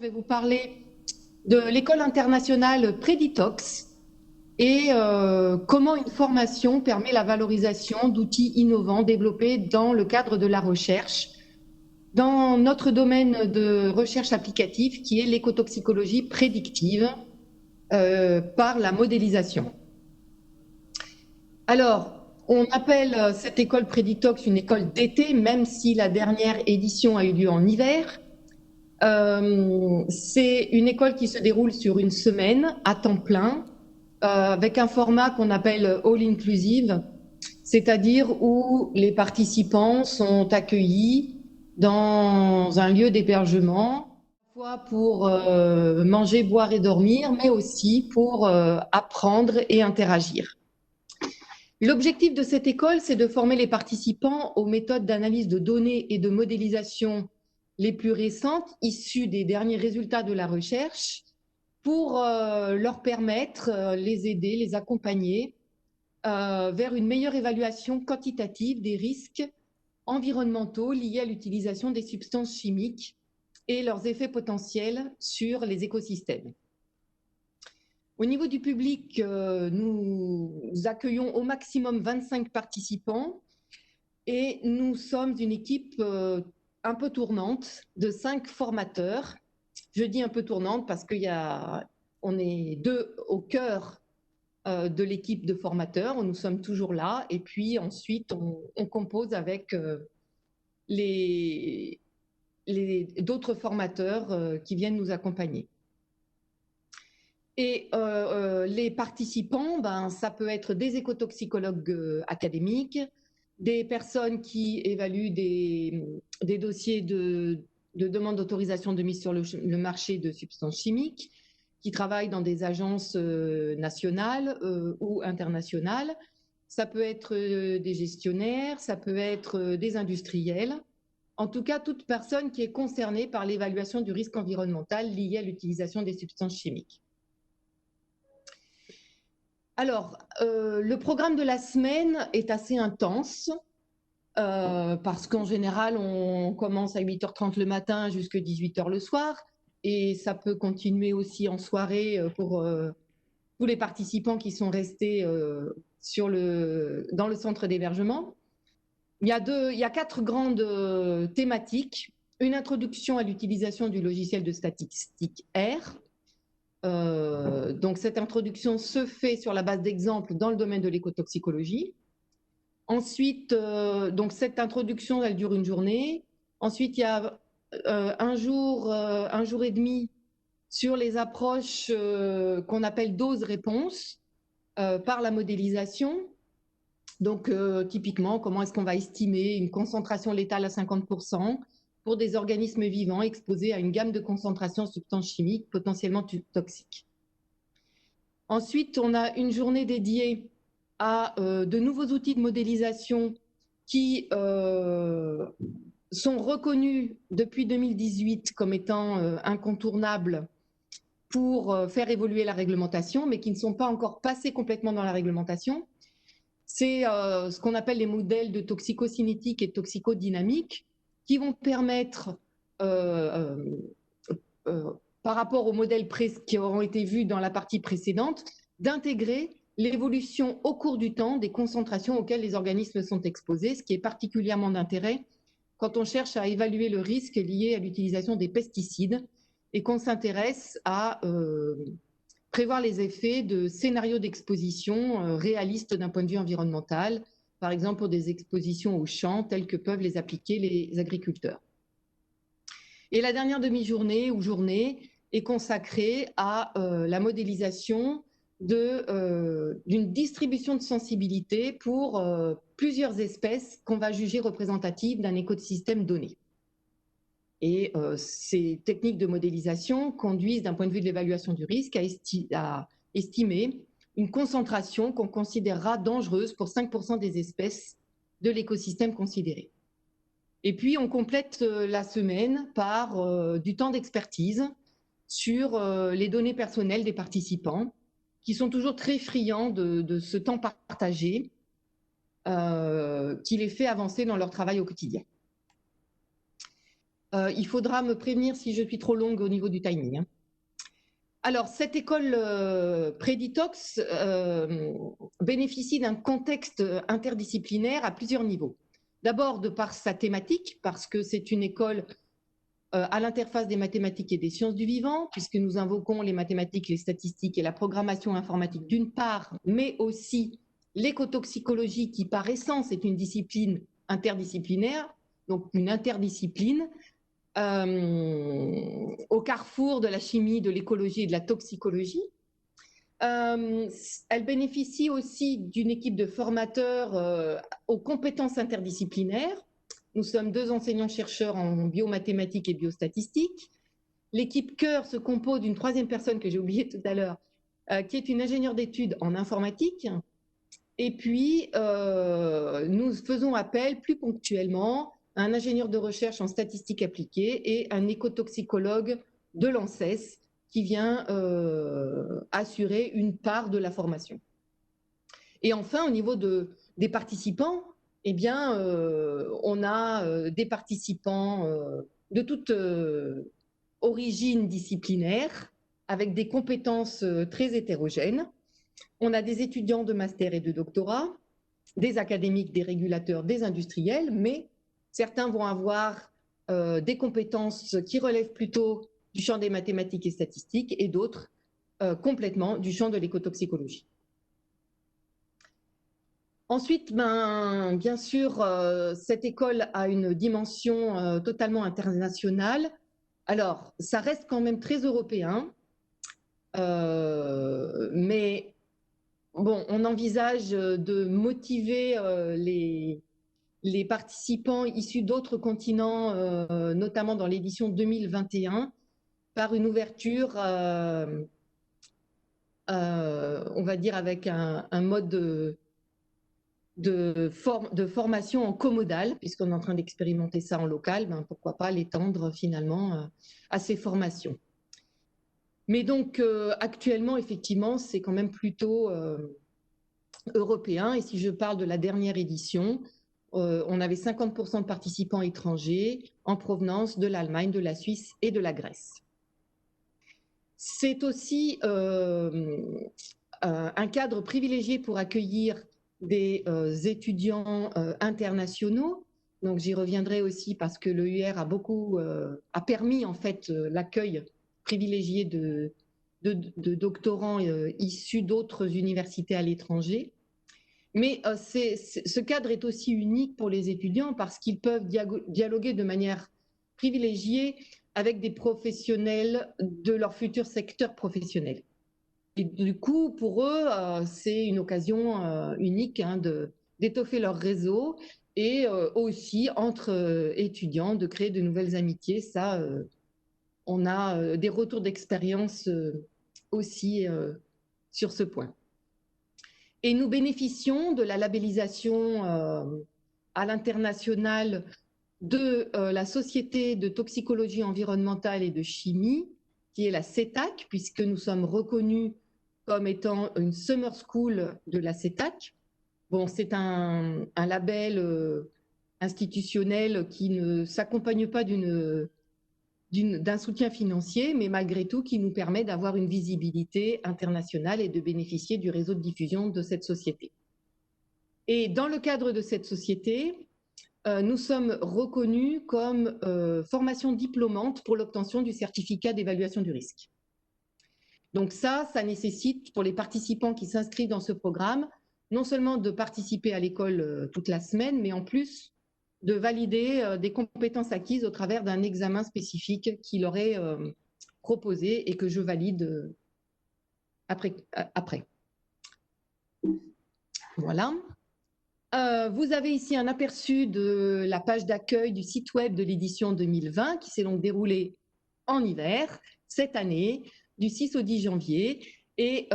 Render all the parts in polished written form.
vais vous parler de l'école internationale Preditox et comment une formation permet la valorisation d'outils innovants développés dans le cadre de la recherche dans notre domaine de recherche applicative qui est l'écotoxicologie prédictive par la modélisation. Alors, on appelle cette école Preditox une école d'été, même si la dernière édition a eu lieu en hiver. C'est une école qui se déroule sur une semaine à temps plein, avec un format qu'on appelle all inclusive, c'est-à-dire où les participants sont accueillis dans un lieu d'hébergement, soit pour manger, boire et dormir, mais aussi pour apprendre et interagir. L'objectif de cette école, c'est de former les participants aux méthodes d'analyse de données et de modélisation les plus récentes, issues des derniers résultats de la recherche, pour leur permettre, les aider, les accompagner vers une meilleure évaluation quantitative des risques environnementaux liés à l'utilisation des substances chimiques et leurs effets potentiels sur les écosystèmes. Au niveau du public, nous accueillons au maximum 25 participants et nous sommes une équipe un peu tournante de 5 formateurs. Je dis un peu tournante parce qu'on est 2 au cœur de l'équipe de formateurs, nous sommes toujours là et puis ensuite on compose avec d'autres formateurs qui viennent nous accompagner. Et les participants, ça peut être des écotoxicologues académiques, des personnes qui évaluent des dossiers de demande d'autorisation de mise sur le marché de substances chimiques, qui travaillent dans des agences nationales ou internationales. Ça peut être des gestionnaires, ça peut être des industriels. En tout cas, toute personne qui est concernée par l'évaluation du risque environnemental lié à l'utilisation des substances chimiques. Alors, le programme de la semaine est assez intense parce qu'en général, on commence à 8h30 le matin jusqu'à 18h le soir et ça peut continuer aussi en soirée pour tous les participants qui sont restés dans le centre d'hébergement. Il y a 4 grandes thématiques. Une introduction à l'utilisation du logiciel de statistique R. Donc cette introduction se fait sur la base d'exemples dans le domaine de l'écotoxicologie. Ensuite, donc cette introduction, elle dure une journée. Ensuite, il y a un jour et demi sur les approches qu'on appelle dose-réponse par la modélisation. Donc typiquement, comment est-ce qu'on va estimer une concentration létale à 50% pour des organismes vivants exposés à une gamme de concentrations de substances chimiques potentiellement toxiques. Ensuite, on a une journée dédiée à de nouveaux outils de modélisation qui sont reconnus depuis 2018 comme étant incontournables pour faire évoluer la réglementation, mais qui ne sont pas encore passés complètement dans la réglementation. C'est ce qu'on appelle les modèles de toxicocinétique et toxicodynamique qui vont permettre, par rapport aux modèles qui auront été vus dans la partie précédente, d'intégrer l'évolution au cours du temps des concentrations auxquelles les organismes sont exposés, ce qui est particulièrement d'intérêt quand on cherche à évaluer le risque lié à l'utilisation des pesticides et qu'on s'intéresse à prévoir les effets de scénarios d'exposition réalistes d'un point de vue environnemental, par exemple pour des expositions aux champs telles que peuvent les appliquer les agriculteurs. Et la dernière demi-journée ou journée est consacrée à la modélisation d'une distribution de sensibilité pour plusieurs espèces qu'on va juger représentatives d'un écosystème donné. Et ces techniques de modélisation conduisent, d'un point de vue de l'évaluation du risque, à estimer une concentration qu'on considérera dangereuse pour 5% des espèces de l'écosystème considéré. Et puis, on complète la semaine par du temps d'expertise sur les données personnelles des participants, qui sont toujours très friands de ce temps partagé qui les fait avancer dans leur travail au quotidien. Il faudra me prévenir si je suis trop longue au niveau du timing, hein. Alors, cette école Préditox bénéficie d'un contexte interdisciplinaire à plusieurs niveaux. D'abord, de par sa thématique, parce que c'est une école à l'interface des mathématiques et des sciences du vivant, puisque nous invoquons les mathématiques, les statistiques et la programmation informatique d'une part, mais aussi l'écotoxicologie qui, par essence, est une discipline interdisciplinaire, donc une interdiscipline au carrefour de la chimie, de l'écologie et de la toxicologie. Elle bénéficie aussi d'une équipe de formateurs aux compétences interdisciplinaires. Nous sommes 2 enseignants-chercheurs en biomathématiques et biostatistiques. L'équipe cœur se compose d'une 3e personne que j'ai oubliée tout à l'heure, qui est une ingénieure d'études en informatique. Et puis, nous faisons appel plus ponctuellement à un ingénieur de recherche en statistiques appliquées et un écotoxicologue de l'ANSES qui vient assurer une part de la formation. Et enfin, au niveau des participants, eh bien, on a des participants de toute origine disciplinaire, avec des compétences très hétérogènes. On a des étudiants de master et de doctorat, des académiques, des régulateurs, des industriels, mais certains vont avoir des compétences qui relèvent plutôt du champ des mathématiques et statistiques et d'autres complètement du champ de l'écotoxicologie. Ensuite, bien sûr, cette école a une dimension totalement internationale. Alors, ça reste quand même très européen, mais bon, on envisage de motiver les participants issus d'autres continents, notamment dans l'édition 2021, par une ouverture, on va dire, avec un mode de formation en comodal, puisqu'on est en train d'expérimenter ça en local, pourquoi pas l'étendre finalement à ces formations. Mais donc, actuellement, effectivement, c'est quand même plutôt européen. Et si je parle de la dernière édition, on avait 50% de participants étrangers en provenance de l'Allemagne, de la Suisse et de la Grèce. C'est aussi un cadre privilégié pour accueillir des étudiants internationaux. Donc j'y reviendrai aussi parce que l'EUR a permis en fait l'accueil privilégié de doctorants issus d'autres universités à l'étranger. Mais ce cadre est aussi unique pour les étudiants parce qu'ils peuvent dialoguer de manière privilégiée avec des professionnels de leur futur secteur professionnel. Et du coup, pour eux, c'est une occasion unique d'étoffer leur réseau et aussi entre étudiants de créer de nouvelles amitiés. Ça, on a des retours d'expérience aussi sur ce point. Et nous bénéficions de la labellisation à l'international de la Société de toxicologie environnementale et de chimie, qui est la CETAC, puisque nous sommes reconnus comme étant une summer school de la CETAC. Bon, c'est un label institutionnel qui ne s'accompagne pas d'un soutien financier, mais malgré tout qui nous permet d'avoir une visibilité internationale et de bénéficier du réseau de diffusion de cette société. Et dans le cadre de cette société, nous sommes reconnus comme formation diplômante pour l'obtention du certificat d'évaluation du risque. Donc ça nécessite pour les participants qui s'inscrivent dans ce programme, non seulement de participer à l'école toute la semaine, mais en plus de valider des compétences acquises au travers d'un examen spécifique qui leur est proposé et que je valide après. Voilà. Vous avez ici un aperçu de la page d'accueil du site web de l'édition 2020 qui s'est donc déroulée en hiver cette année, du 6 au 10 janvier. Et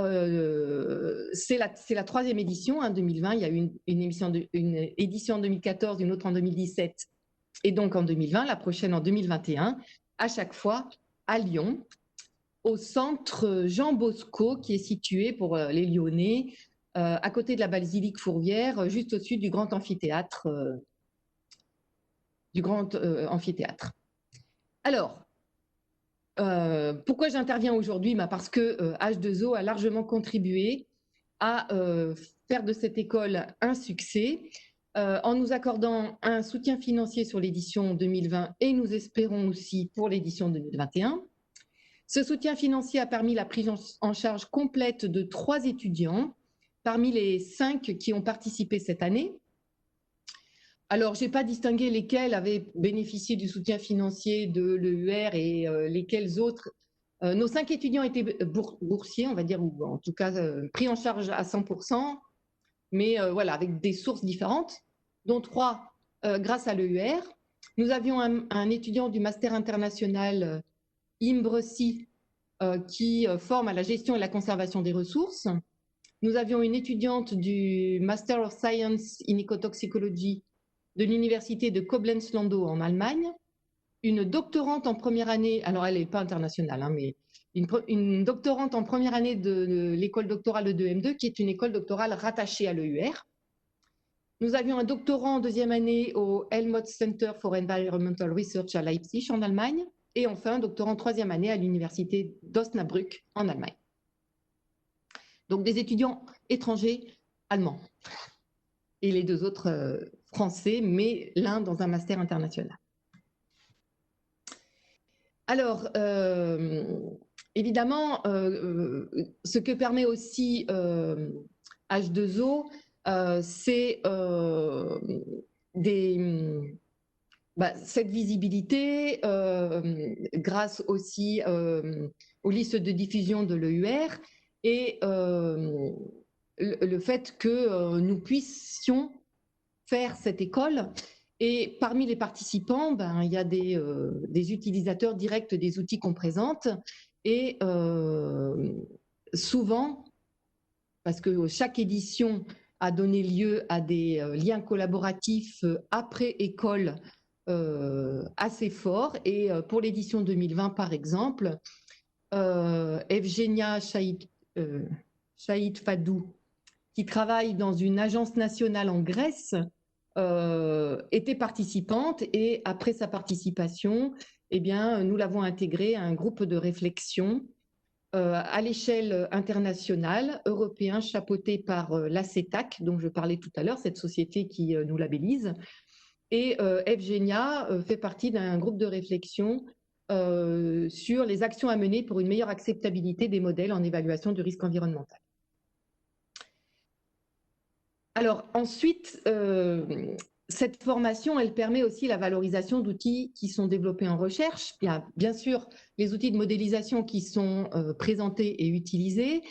c'est la 3e édition, 2020. Il y a eu une édition en 2014, une autre en 2017 et donc en 2020, la prochaine en 2021, à chaque fois à Lyon, au centre Jean Bosco qui est situé pour les Lyonnais, à côté de la basilique Fourvière, juste au-dessus du grand amphithéâtre. Alors, pourquoi j'interviens aujourd'hui? Parce que H2O a largement contribué à faire de cette école un succès en nous accordant un soutien financier sur l'édition 2020 et nous espérons aussi pour l'édition 2021. Ce soutien financier a permis la prise en charge complète de 3 étudiants parmi les 5 qui ont participé cette année. Alors, je n'ai pas distingué lesquels avaient bénéficié du soutien financier de l'EUR et lesquels autres. Nos 5 étudiants étaient boursiers, on va dire, ou en tout cas pris en charge à 100%, mais voilà, avec des sources différentes, dont 3 grâce à l'EUR. Nous avions un étudiant du Master international IMBRECI qui forme à la gestion et la conservation des ressources. Nous avions une étudiante du Master of Science in Ecotoxicology de l'université de Koblenz-Landau en Allemagne, une doctorante en première année, alors elle n'est pas internationale, mais une doctorante en première année de l'école doctorale de M2, qui est une école doctorale rattachée à l'EUR. Nous avions un doctorant en deuxième année au Helmholtz Center for Environmental Research à Leipzig en Allemagne, et enfin un doctorant en troisième année à l'université d'Osnabrück en Allemagne. Donc des étudiants étrangers allemands. Et les 2 autres français, mais l'un dans un master international. Alors, évidemment, ce que permet aussi H2O, c'est cette visibilité grâce aussi aux listes de diffusion de l'EUR et le fait que nous puissions faire cette école. Et parmi les participants, il y a des utilisateurs directs des outils qu'on présente. Et souvent, parce que chaque édition a donné lieu à des liens collaboratifs après école assez forts. Et pour l'édition 2020, par exemple, Evgenia Shahid Fadou, qui travaille dans une agence nationale en Grèce, était participante et après sa participation, eh bien, nous l'avons intégrée à un groupe de réflexion à l'échelle internationale, européen, chapeauté par l'ACETAC, dont je parlais tout à l'heure, cette société qui nous labellise. Et Evgenia fait partie d'un groupe de réflexion sur les actions à mener pour une meilleure acceptabilité des modèles en évaluation du risque environnemental. Alors ensuite, cette formation, elle permet aussi la valorisation d'outils qui sont développés en recherche. Il y a bien sûr les outils de modélisation qui sont présentés et utilisés.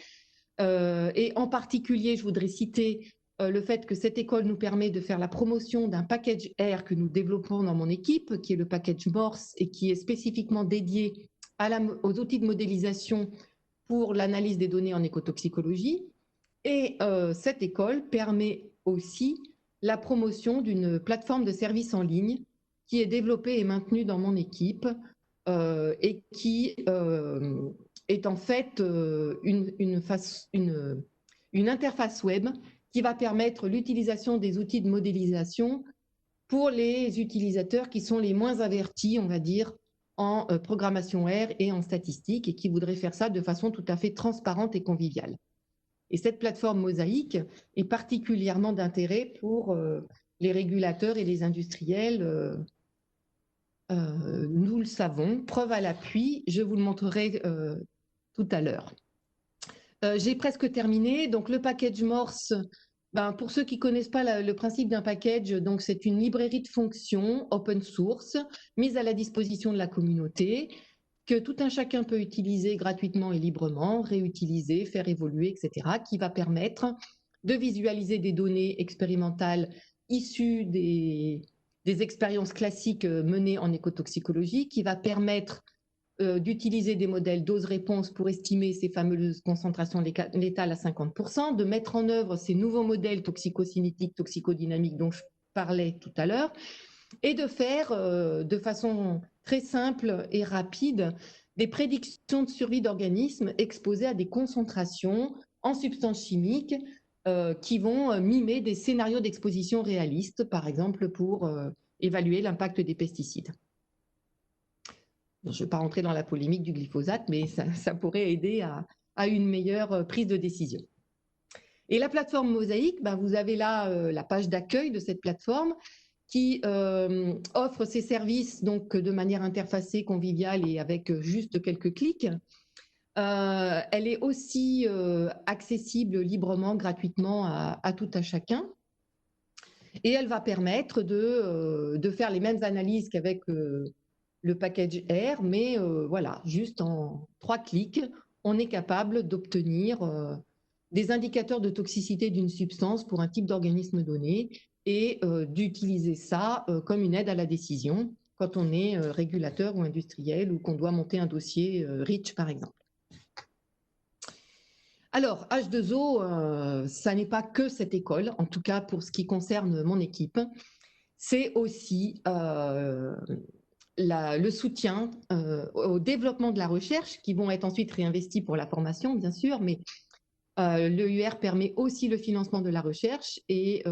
Et en particulier, je voudrais citer le fait que cette école nous permet de faire la promotion d'un package R que nous développons dans mon équipe, qui est le package Morse et qui est spécifiquement dédié aux outils de modélisation pour l'analyse des données en écotoxicologie. Et cette école permet aussi la promotion d'une plateforme de services en ligne qui est développée et maintenue dans mon équipe et qui est en fait une interface web qui va permettre l'utilisation des outils de modélisation pour les utilisateurs qui sont les moins avertis, on va dire, en programmation R et en statistique et qui voudraient faire ça de façon tout à fait transparente et conviviale. Et cette plateforme Mosaïque est particulièrement d'intérêt pour les régulateurs et les industriels. Nous le savons, preuve à l'appui, je vous le montrerai tout à l'heure. J'ai presque terminé. Donc le package Morse, pour ceux qui ne connaissent pas le principe d'un package, donc c'est une librairie de fonctions open source mise à la disposition de la communauté que tout un chacun peut utiliser gratuitement et librement, réutiliser, faire évoluer, etc., qui va permettre de visualiser des données expérimentales issues des expériences classiques menées en écotoxicologie, qui va permettre d'utiliser des modèles dose-réponse pour estimer ces fameuses concentrations létales à 50%, de mettre en œuvre ces nouveaux modèles toxicocinétiques, toxicodynamiques dont je parlais tout à l'heure, et de faire de façon très simple et rapide des prédictions de survie d'organismes exposés à des concentrations en substances chimiques qui vont mimer des scénarios d'exposition réalistes, par exemple pour évaluer l'impact des pesticides. je ne vais pas rentrer dans la polémique du glyphosate, mais ça pourrait aider à une meilleure prise de décision. Et la plateforme Mosaïque, ben, vous avez là la page d'accueil de cette plateforme qui offre ses services donc de manière interfacée, conviviale et avec juste quelques clics. Elle est aussi accessible librement, gratuitement à tout à chacun. Et elle va permettre de faire les mêmes analyses qu'avec le package R, mais voilà, juste en 3 clics, on est capable d'obtenir des indicateurs de toxicité d'une substance pour un type d'organisme donné et d'utiliser ça comme une aide à la décision quand on est régulateur ou industriel ou qu'on doit monter un dossier REACH par exemple. Alors, H2O, ça n'est pas que cette école, en tout cas pour ce qui concerne mon équipe. C'est aussi le soutien au développement de la recherche qui vont être ensuite réinvestis pour la formation, bien sûr, mais l'EUR permet aussi le financement de la recherche et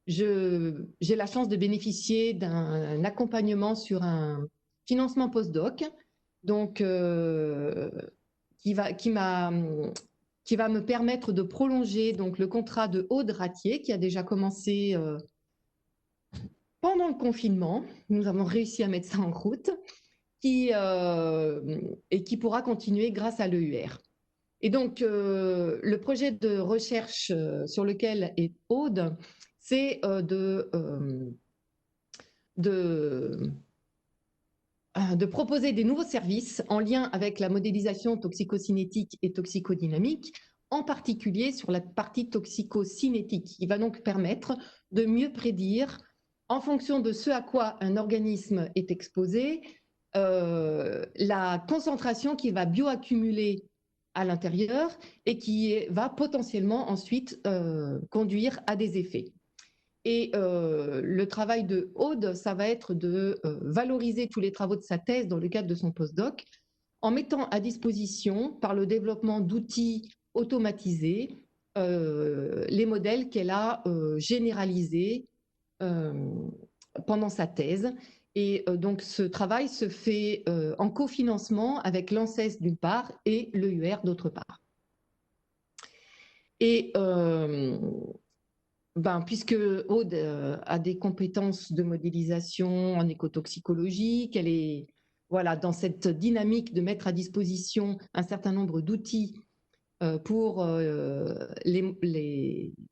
j'ai la chance de bénéficier d'un accompagnement sur un financement postdoc, donc qui va me permettre de prolonger donc le contrat de Aude Ratier qui a déjà commencé pendant le confinement. Nous avons réussi à mettre ça en route et qui pourra continuer grâce à l'EUR. Et donc le projet de recherche sur lequel est Aude, c'est de proposer des nouveaux services en lien avec la modélisation toxicocinétique et toxicodynamique, en particulier sur la partie toxicocinétique. Il va donc permettre de mieux prédire, en fonction de ce à quoi un organisme est exposé, la concentration qui va bioaccumuler à l'intérieur et qui va potentiellement ensuite conduire à des effets. Et le travail de Aude, ça va être de valoriser tous les travaux de sa thèse dans le cadre de son postdoc, en mettant à disposition, par le développement d'outils automatisés, les modèles qu'elle a généralisés pendant sa thèse. Et donc ce travail se fait en cofinancement avec l'ANSES d'une part et l'EUR d'autre part. Et puisque Aude a des compétences de modélisation en écotoxicologie, qu'elle est dans cette dynamique de mettre à disposition un certain nombre d'outils pour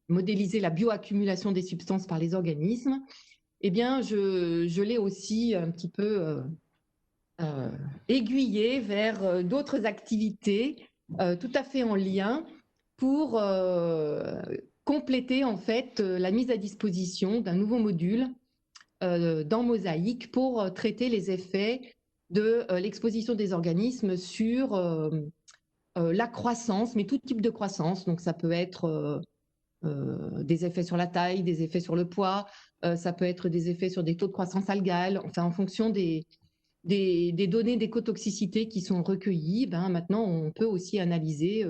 modéliser la bioaccumulation des substances par les organismes, eh bien, je l'ai aussi un petit peu aiguillée vers d'autres activités tout à fait en lien pour compléter en fait la mise à disposition d'un nouveau module dans Mosaïque pour traiter les effets de l'exposition des organismes sur la croissance, mais tout type de croissance. Donc ça peut être des effets sur la taille, des effets sur le poids, ça peut être des effets sur des taux de croissance algale, enfin en fonction des données d'écotoxicité qui sont recueillies, maintenant on peut aussi analyser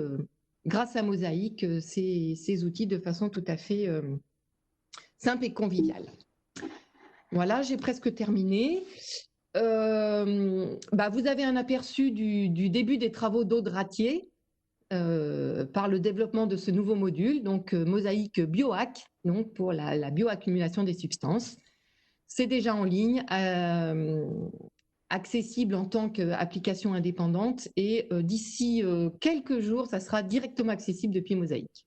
grâce à Mosaïque ces outils de façon tout à fait simple et conviviale. Voilà, j'ai presque terminé. Vous avez un aperçu du début des travaux d'Aude Ratier par le développement de ce nouveau module, donc Mosaïque Biohack, donc pour la bioaccumulation des substances. C'est déjà en ligne, accessible en tant qu'application indépendante et d'ici quelques jours, ça sera directement accessible depuis Mosaïque.